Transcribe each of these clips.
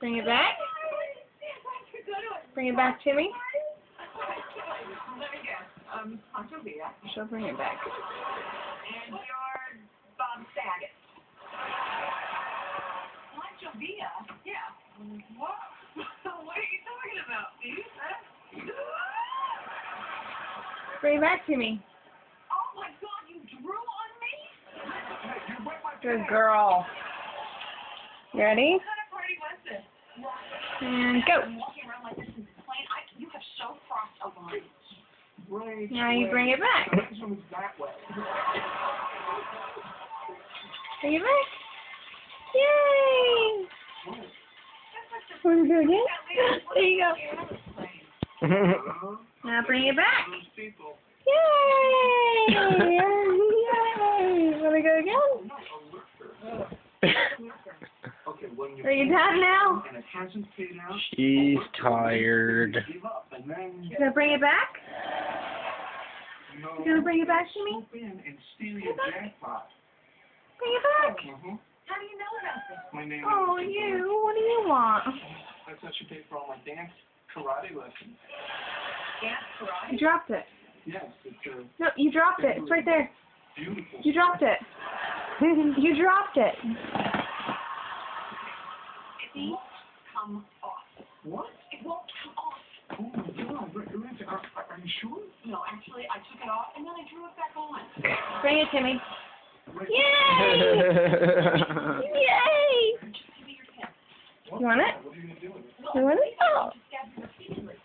Bring it back. Bring it back to me. She'll bring it back. And you're Bob Saget. What, Jovia? Yeah. What? What are you talking about, dude? Bring it back to me. Oh my God, you drew on me? Good girl. You ready? What kind of party was this? And go. Walking around like this is plain. You have so crossed a line. Now you bring it back. Bring it back. Yay! Want to go again? There you go. Now bring it back. Yay! Yay! Want to go again? Are you done now? She's tired. You gonna bring it back? You gonna bring it back to me? Bring it back. How do you know about this? Oh, you. What do you want? That's what you pay for all my dance karate lessons. Dance karate? You dropped it. Yes, it's No, you dropped it. It's right there. beautiful. You dropped it. You dropped it. It won't come off. What? It won't come off. Oh my God, are you sure? No, actually, I took it off and then I drew it back on. Bring it to me. Wait. Yay! Yay! Just give me your pen. You want it? What are you going to do with it? You want it? Oh. Stab you repeatedly.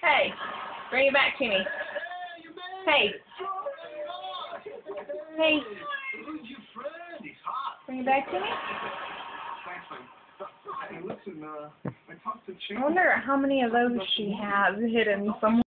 Hey, bring it back to me. Hey. Hey, Who's your friend? He's hot. bring it back to me. Thanks, man. Hey, listen, I talked to I wonder how many of those she has hidden somewhere.